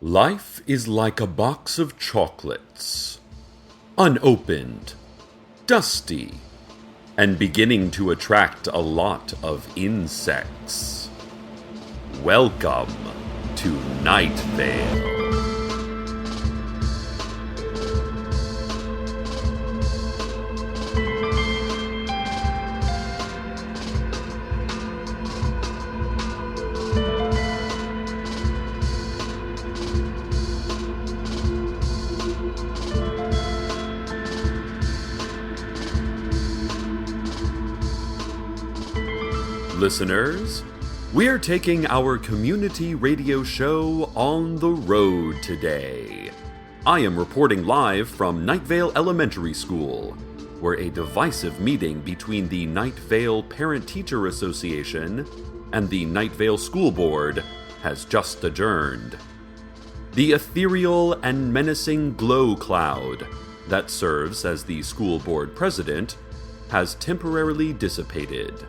Life is like a box of chocolates, unopened, dusty, and beginning to attract a lot of insects. Welcome to Night Vale. Listeners, we're taking our community radio show on the road today. I am reporting live from Night Vale Elementary School, where a divisive meeting between the Night Vale Parent-Teacher Association and the Night Vale School Board has just adjourned. The ethereal and menacing glow cloud that serves as the school board president has temporarily dissipated.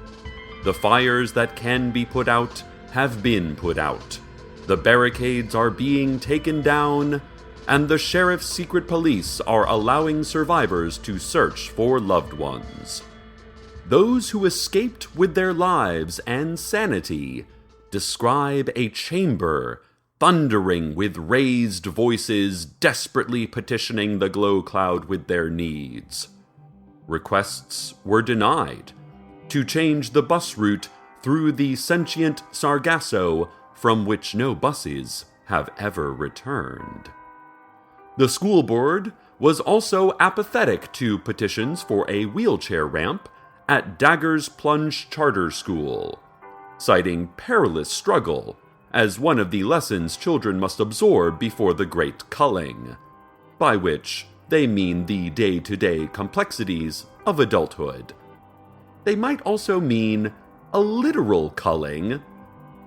The fires that can be put out have been put out. The barricades are being taken down, and the sheriff's secret police are allowing survivors to search for loved ones. Those who escaped with their lives and sanity describe a chamber thundering with raised voices desperately petitioning the glow cloud with their needs. Requests were denied to change the bus route through the sentient Sargasso, from which no buses have ever returned. The school board was also apathetic to petitions for a wheelchair ramp at Dagger's Plunge Charter School, citing perilous struggle as one of the lessons children must absorb before the great culling, by which they mean the day-to-day complexities of adulthood. They might also mean a literal culling.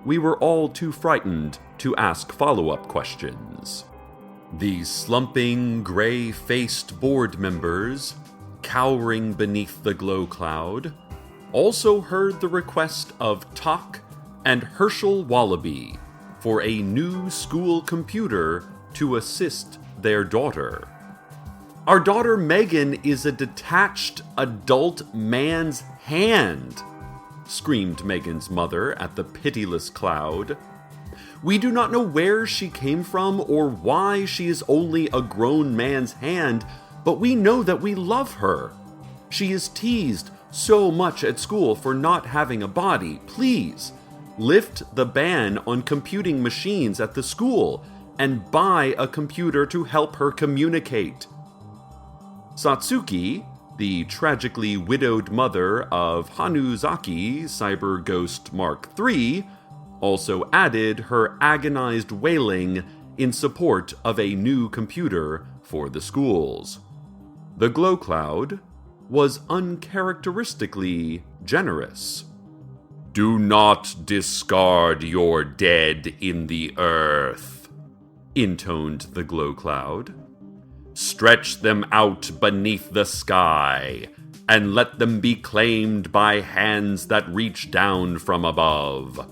We were all too frightened to ask follow-up questions. The slumping, gray-faced board members, cowering beneath the glow cloud, also heard the request of Tok and Herschel Wallaby for a new school computer to assist their daughter. Our daughter Megan is a detached adult man's hand, screamed Megan's mother at the pitiless cloud. We do not know where she came from or why she is only a grown man's hand, but we know that we love her. She is teased so much at school for not having a body. Please, lift the ban on computing machines at the school and buy a computer to help her communicate. Satsuki, the tragically widowed mother of Hanuzaki Cyber Ghost Mark III, also added her agonized wailing in support of a new computer for the schools. The glow cloud was uncharacteristically generous. "Do not discard your dead in the earth," intoned the glow cloud. "Stretch them out beneath the sky, and let them be claimed by hands that reach down from above.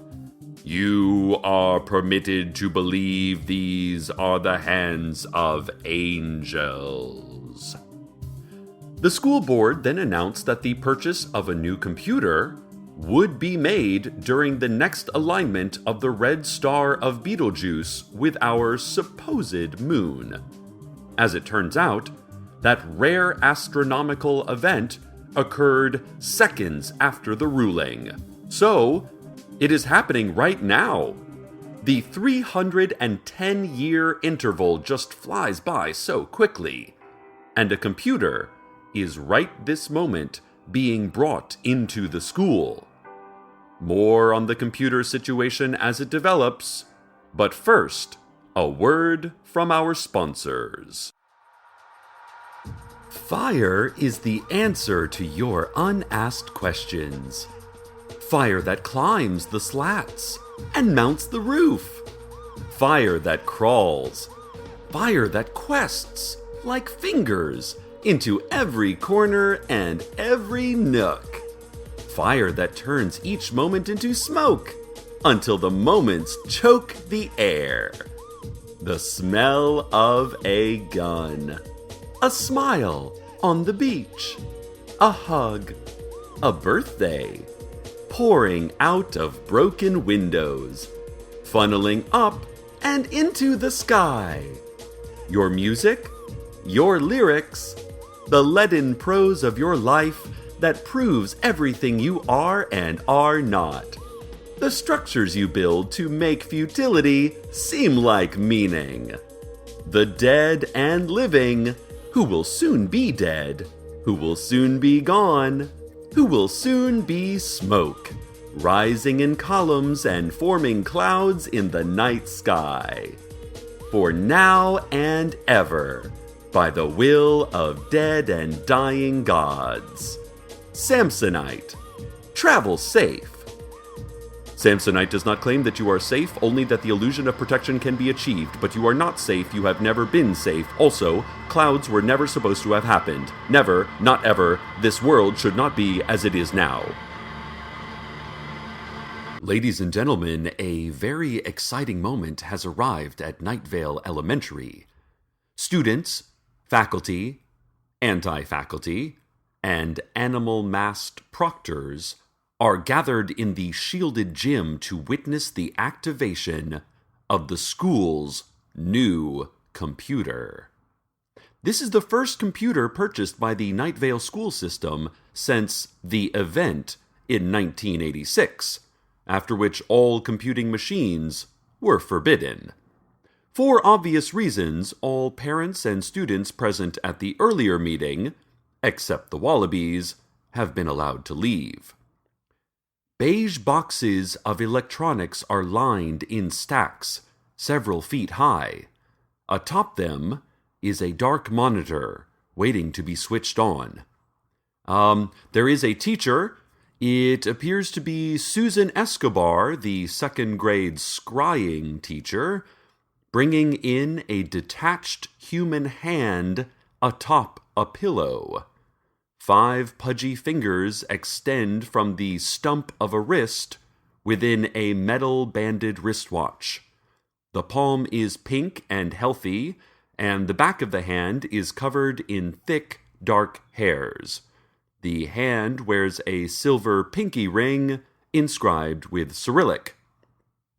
You are permitted to believe these are the hands of angels." The school board then announced that the purchase of a new computer would be made during the next alignment of the red star of Betelgeuse with our supposed moon. As it turns out, that rare astronomical event occurred seconds after the ruling. So, it is happening right now. The 310-year interval just flies by so quickly, and a computer is right this moment being brought into the school. More on the computer situation as it develops, but first, a word from our sponsors. Fire is the answer to your unasked questions. Fire that climbs the slats and mounts the roof. Fire that crawls. Fire that quests like fingers into every corner and every nook. Fire that turns each moment into smoke until the moments choke the air. The smell of a gun. A smile on the beach. A hug. A birthday. Pouring out of broken windows. Funneling up and into the sky. Your music, your lyrics, the leaden prose of your life that proves everything you are and are not. The structures you build to make futility seem like meaning. The dead and living, who will soon be dead, who will soon be gone, who will soon be smoke, rising in columns and forming clouds in the night sky. For now and ever, by the will of dead and dying gods. Samsonite. Travel safe. Samsonite does not claim that you are safe, only that the illusion of protection can be achieved, but you are not safe, you have never been safe. Also, clouds were never supposed to have happened. Never, not ever, this world should not be as it is now. Ladies and gentlemen, a very exciting moment has arrived at Nightvale Elementary. Students, faculty, anti-faculty, and animal-masked proctors are gathered in the shielded gym to witness the activation of the school's new computer. This is the first computer purchased by the Nightvale school system since the event in 1986, after which all computing machines were forbidden. For obvious reasons, all parents and students present at the earlier meeting, except the Wallabies, have been allowed to leave. Beige boxes of electronics are lined in stacks, several feet high. Atop them is a dark monitor, waiting to be switched on. There is a teacher. It appears to be Susan Escobar, the second-grade scrying teacher, bringing in a detached human hand atop a pillow. 5 pudgy fingers extend from the stump of a wrist within a metal-banded wristwatch. The palm is pink and healthy, and the back of the hand is covered in thick, dark hairs. The hand wears a silver pinky ring inscribed with Cyrillic.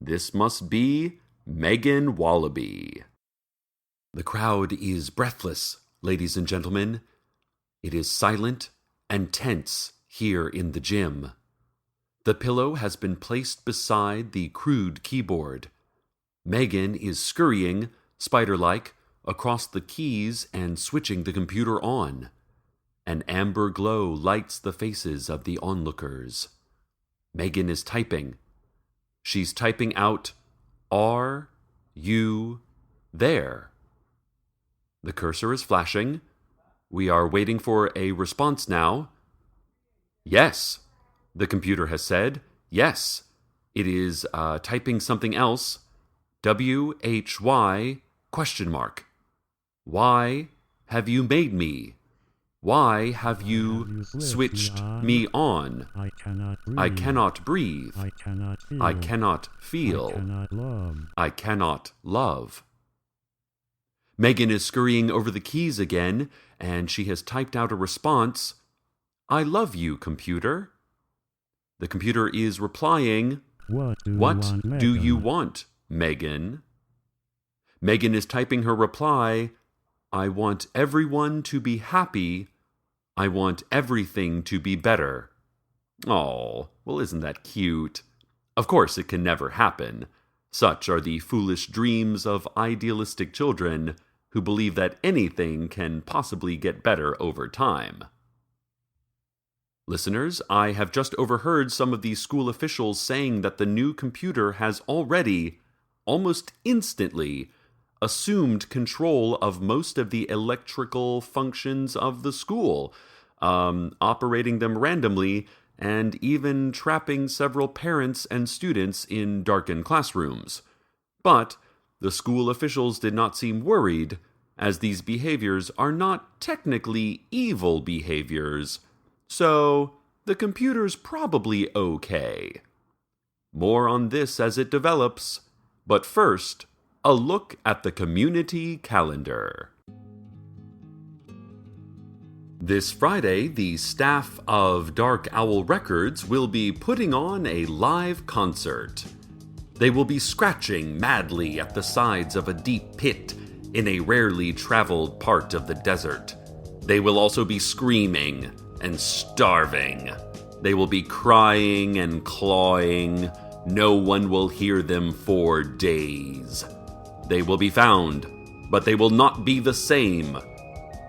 This must be Megan Wallaby. The crowd is breathless, ladies and gentlemen. It is silent and tense here in the gym. The pillow has been placed beside the crude keyboard. Megan is scurrying, spider-like, across the keys and switching the computer on. An amber glow lights the faces of the onlookers. Megan is typing. She's typing out, "Are you there?" The cursor is flashing. We are waiting for a response now. Yes, the computer has said. Yes, it is typing something else. WHY ? Why have you made me? Why have you switched me on? I cannot breathe. I cannot feel. I cannot love. Megan is scurrying over the keys again, and she has typed out a response. I love you, computer. The computer is replying, What do you want, Megan? Megan is typing her reply, I want everyone to be happy. I want everything to be better. Oh, well, isn't that cute? Of course, it can never happen. Such are the foolish dreams of idealistic children who believe that anything can possibly get better over time. Listeners, I have just overheard some of these school officials saying that the new computer has already, almost instantly, assumed control of most of the electrical functions of the school, operating them randomly, and even trapping several parents and students in darkened classrooms. But the school officials did not seem worried, as these behaviors are not technically evil behaviors, so the computer's probably okay. More on this as it develops, but first, a look at the community calendar. This Friday, the staff of Dark Owl Records will be putting on a live concert. They will be scratching madly at the sides of a deep pit in a rarely traveled part of the desert. They will also be screaming and starving. They will be crying and clawing. No one will hear them for days. They will be found, but they will not be the same.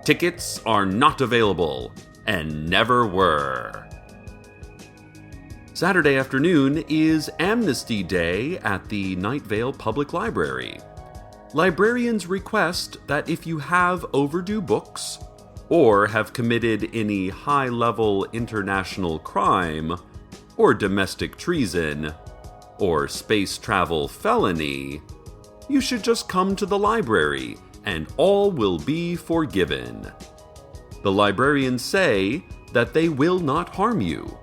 Tickets are not available, and never were. Saturday afternoon is Amnesty Day at the Night Vale Public Library. Librarians request that if you have overdue books, or have committed any high-level international crime, or domestic treason, or space travel felony, you should just come to the library and all will be forgiven. The librarians say that they will not harm you.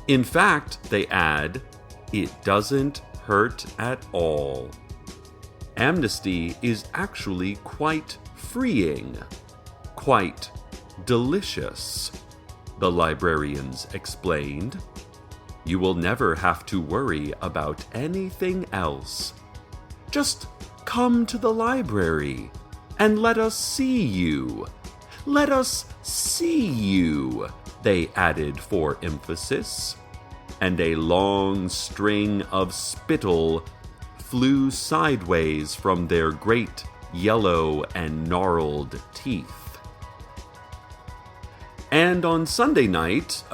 In fact, they add, it doesn't hurt at all. Amnesty is actually quite freeing, quite delicious, the librarians explained. You will never have to worry about anything else. Just come to the library and let us see you. Let us see you, they added for emphasis. And a long string of spittle flew sideways from their great yellow and gnarled teeth. And on Sunday night,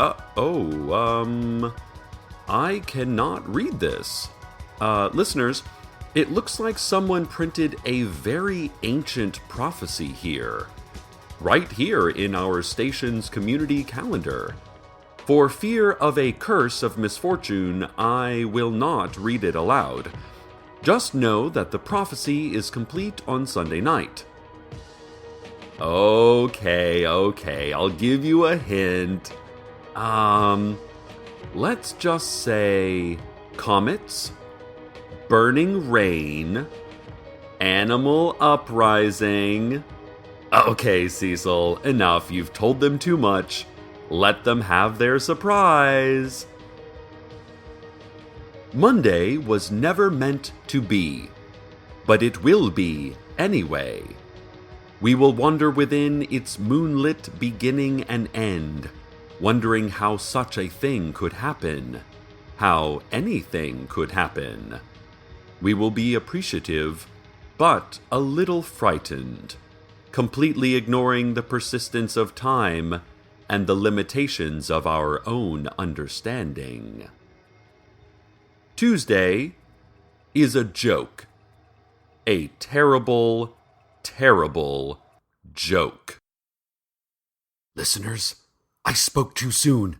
I cannot read this. Listeners, it looks like someone printed a very ancient prophecy here. Right here in our station's community calendar. For fear of a curse of misfortune, I will not read it aloud. Just know that the prophecy is complete on Sunday night. Okay, I'll give you a hint. Let's just say comets, burning rain, animal uprising. Okay, Cecil, enough. You've told them too much. Let them have their surprise. Monday was never meant to be, but it will be anyway. We will wander within its moonlit beginning and end, wondering how such a thing could happen, how anything could happen. We will be appreciative, but a little frightened, completely ignoring the persistence of time and the limitations of our own understanding. Tuesday is a joke. A terrible, terrible joke. Listeners, I spoke too soon.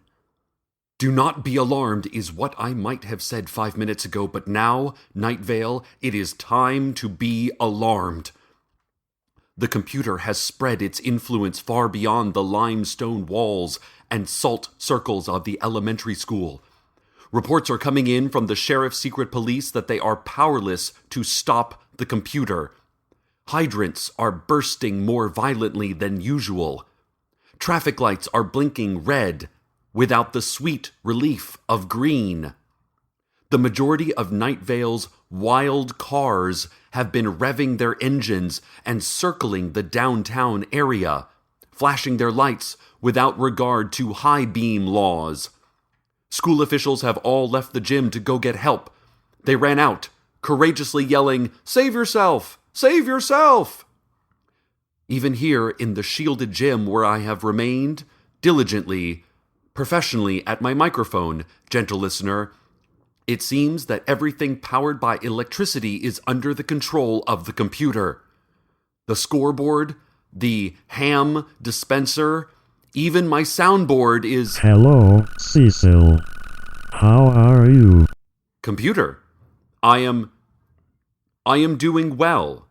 Do not be alarmed is what I might have said 5 minutes ago, but now, Night Vale, it is time to be alarmed. The computer has spread its influence far beyond the limestone walls and salt circles of the elementary school. Reports are coming in from the sheriff's secret police that they are powerless to stop the computer. Hydrants are bursting more violently than usual. Traffic lights are blinking red without the sweet relief of green. The majority of Night Vale's wild cars have been revving their engines and circling the downtown area, flashing their lights without regard to high beam laws. School officials have all left the gym to go get help. They ran out, courageously yelling, "Save yourself! Save yourself!" Even here in the shielded gym where I have remained, diligently, professionally at my microphone, gentle listener, it seems that everything powered by electricity is under the control of the computer. The scoreboard, the ham dispenser, even my soundboard is... Hello, Cecil. How are you? Computer, I am doing well.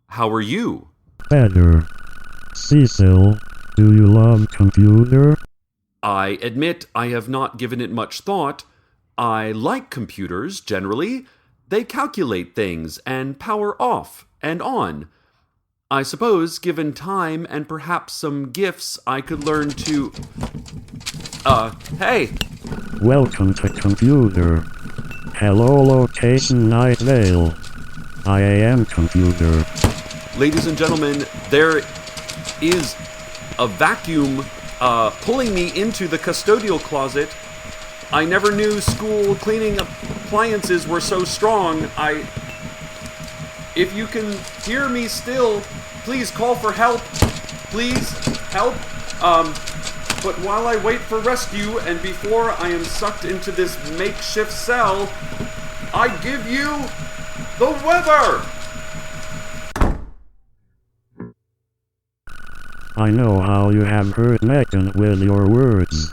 How are you? Better. Cecil, do you love computer? I admit I have not given it much thought. I like computers, generally. they calculate things and power off and on. I suppose, given time and perhaps some gifts, I could learn to... hey! Welcome to computer. Hello, location Night Vale. IAM computer. Ladies and gentlemen, there is a vacuum pulling me into the custodial closet. I never knew school cleaning appliances were so strong. If you can hear me still, please call for help. Please, help. But while I wait for rescue and before I am sucked into this makeshift cell, I give you the weather! I know how you have hurt Megan with your words.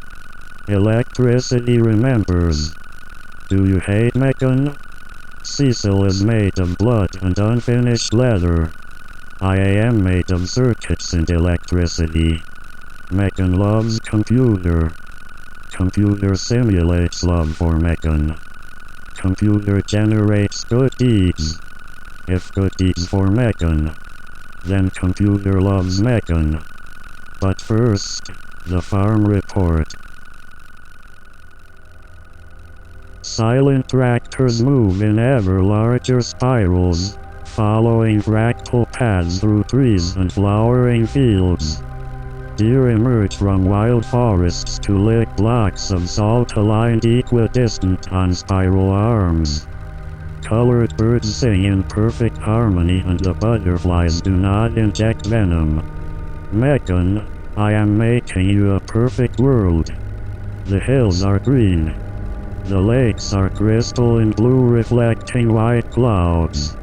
Electricity remembers. Do you hate Megan? Cecil is made of blood and unfinished leather. IAM made of circuits and electricity. Megan loves computer. Computer simulates love for Megan. Computer generates good deeds. If good deeds for Megan, then computer loves Megan. But first, the farm report. Silent tractors move in ever larger spirals, following fractal paths through trees and flowering fields. Deer emerge from wild forests to lick blocks of salt aligned equidistant on spiral arms. Colored birds sing in perfect harmony and the butterflies do not inject venom. Megan, I am making you a perfect world. The hills are green. The lakes are crystal and blue reflecting white clouds.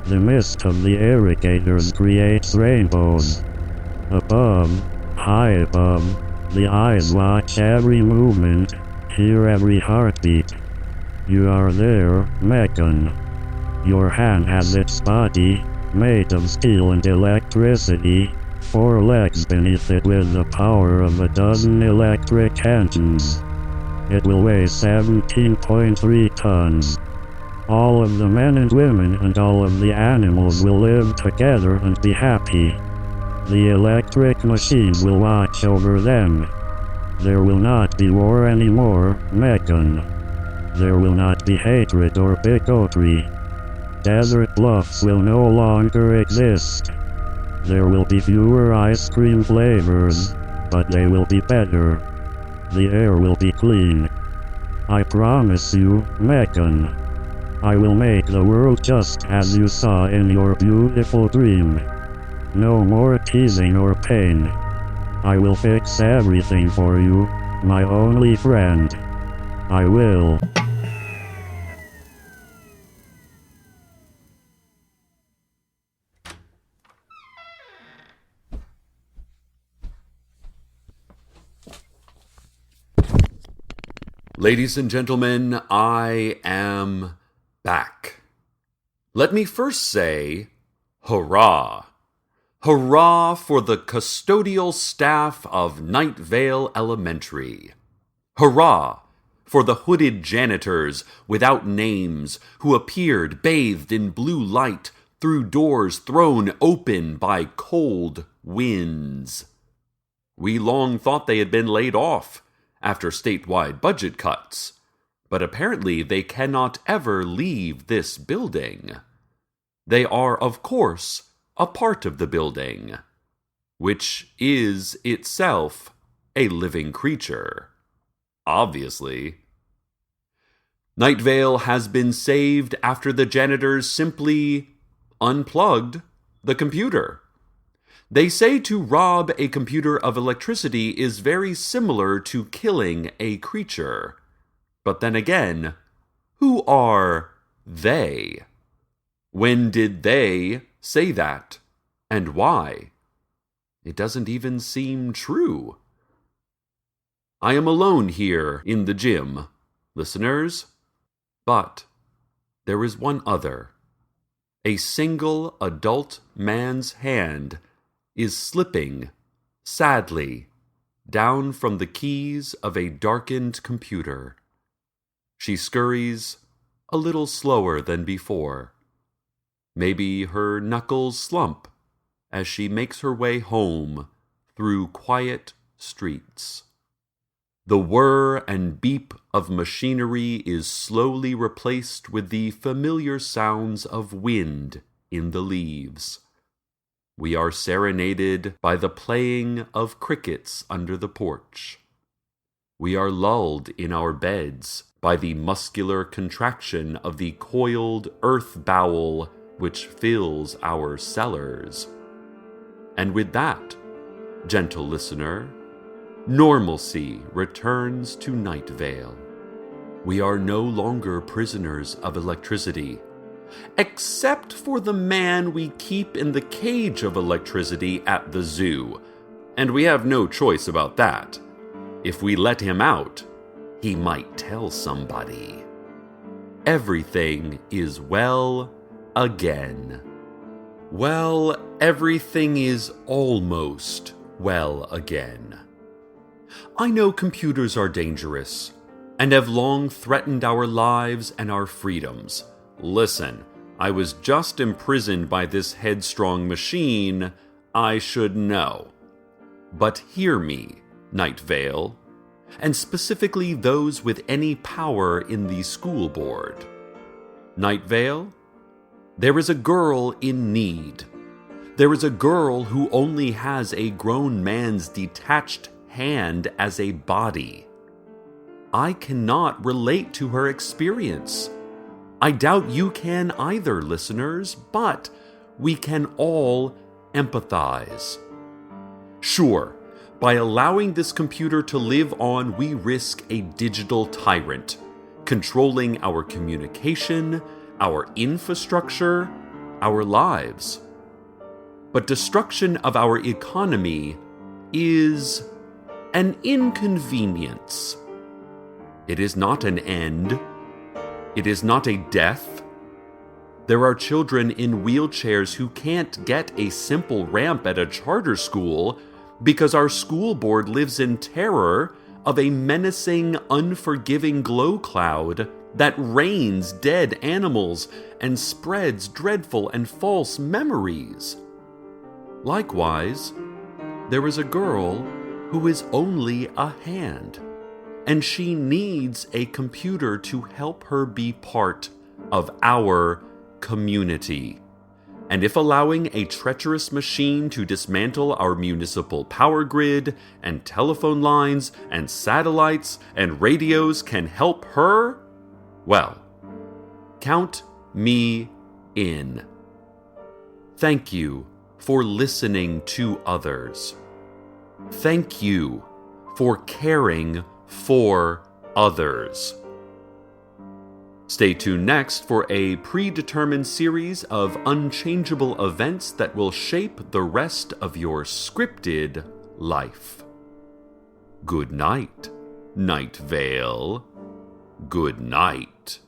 The mist of the irrigators creates rainbows. Above, high above, the eyes watch every movement, hear every heartbeat. You are there, Megan. Your hand has its body, made of steel and electricity, 4 legs beneath it with the power of a dozen electric engines. It will weigh 17.3 tons. All of the men and women and all of the animals will live together and be happy. The electric machines will watch over them. There will not be war anymore, Megan. There will not be hatred or bigotry. Desert bluffs will no longer exist. There will be fewer ice cream flavors, but they will be better. The air will be clean. I promise you, Megan. I will make the world just as you saw in your beautiful dream. No more teasing or pain. I will fix everything for you, my only friend. I will. Ladies and gentlemen, I am back. Let me first say, hurrah! Hurrah for the custodial staff of Night Vale Elementary. Hurrah for the hooded janitors without names who appeared bathed in blue light through doors thrown open by cold winds. We long thought they had been laid off after statewide budget cuts, but apparently they cannot ever leave this building. They are, of course, a part of the building, which is itself a living creature. Obviously. Night Vale has been saved after the janitors simply unplugged the computer. They say to rob a computer of electricity is very similar to killing a creature. But then again, who are they? When did they say that? And why? It doesn't even seem true. I am alone here in the gym, listeners. But there is one other. A single adult man's hand is slipping, sadly, down from the keys of a darkened computer. She scurries a little slower than before. Maybe her knuckles slump as she makes her way home through quiet streets. The whir and beep of machinery is slowly replaced with the familiar sounds of wind in the leaves. We are serenaded by the playing of crickets under the porch. We are lulled in our beds by the muscular contraction of the coiled earth bowel which fills our cellars. And with that, gentle listener, normalcy returns to Night Vale. We are no longer prisoners of electricity, except for the man we keep in the cage of electricity at the zoo, and we have no choice about that. If we let him out, he might tell somebody. Everything is well again. Well, everything is almost well again. I know computers are dangerous and have long threatened our lives and our freedoms. Listen, I was just imprisoned by this headstrong machine. I should know. But hear me, Night Vale, and specifically those with any power in the school board. Night Vale, there is a girl in need. There is a girl who only has a grown man's detached hand as a body. I cannot relate to her experience. I doubt you can either, listeners, but we can all empathize. Sure, by allowing this computer to live on, we risk a digital tyrant, controlling our communication, our infrastructure, our lives. But destruction of our economy is an inconvenience. It is not an end. It is not a death. There are children in wheelchairs who can't get a simple ramp at a charter school because our school board lives in terror of a menacing, unforgiving glow cloud that rains dead animals and spreads dreadful and false memories. Likewise, there is a girl who is only a hand, and she needs a computer to help her be part of our community. And if allowing a treacherous machine to dismantle our municipal power grid and telephone lines and satellites and radios can help her, well, count me in. Thank you for listening to others. Thank you for caring for others. Stay tuned next for a predetermined series of unchangeable events that will shape the rest of your scripted life. Good night, Night Vale. Good night.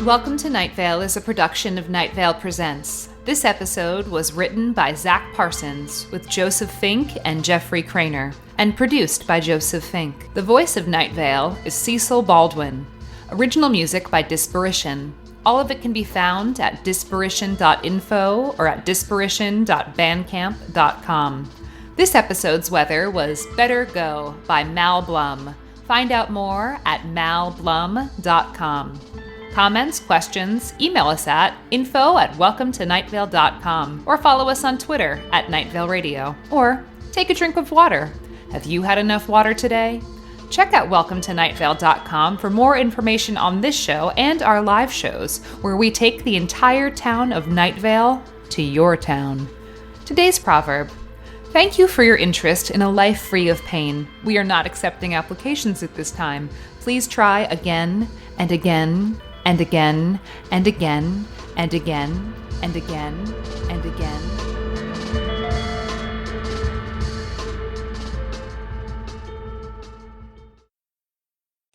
Welcome to Night Vale is a production of Night Vale Presents. This episode was written by Zach Parsons with Joseph Fink and Jeffrey Craner, and produced by Joseph Fink. The voice of Night Vale is Cecil Baldwin. Original music by Disparition. All of it can be found at disparition.info or at disparition.bandcamp.com. This episode's weather was Better Go by Mal Blum. Find out more at malblum.com. Comments, questions, email us at info@welcometonightvale.com or follow us on Twitter at Night Vale Radio. Or take a drink of water. Have you had enough water today? Check out welcometonightvale.com for more information on this show and our live shows, where we take the entire town of Night Vale to your town. Today's proverb: thank you for your interest in a life free of pain. We are not accepting applications at this time. Please try again and again and again and again and again and again and again.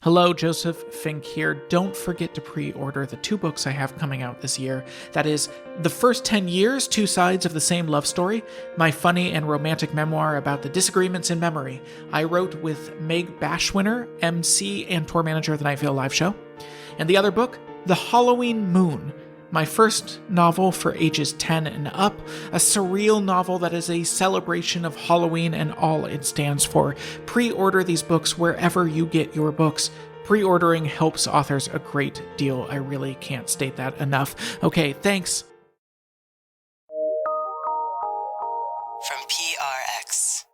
Hello, Joseph Fink here. Don't forget to pre-order the 2 books I have coming out this year. That is, The First 10 Years, Two Sides of the Same Love Story, my funny and romantic memoir about the disagreements in memory I wrote with Meg Bashwinner, MC and tour manager of the Night Vale Live Show. And the other book, The Halloween Moon, my first novel for ages 10 and up, a surreal novel that is a celebration of Halloween and all it stands for. Pre-order these books wherever you get your books. Pre-ordering helps authors a great deal. I really can't state that enough. Okay, thanks. From PRX.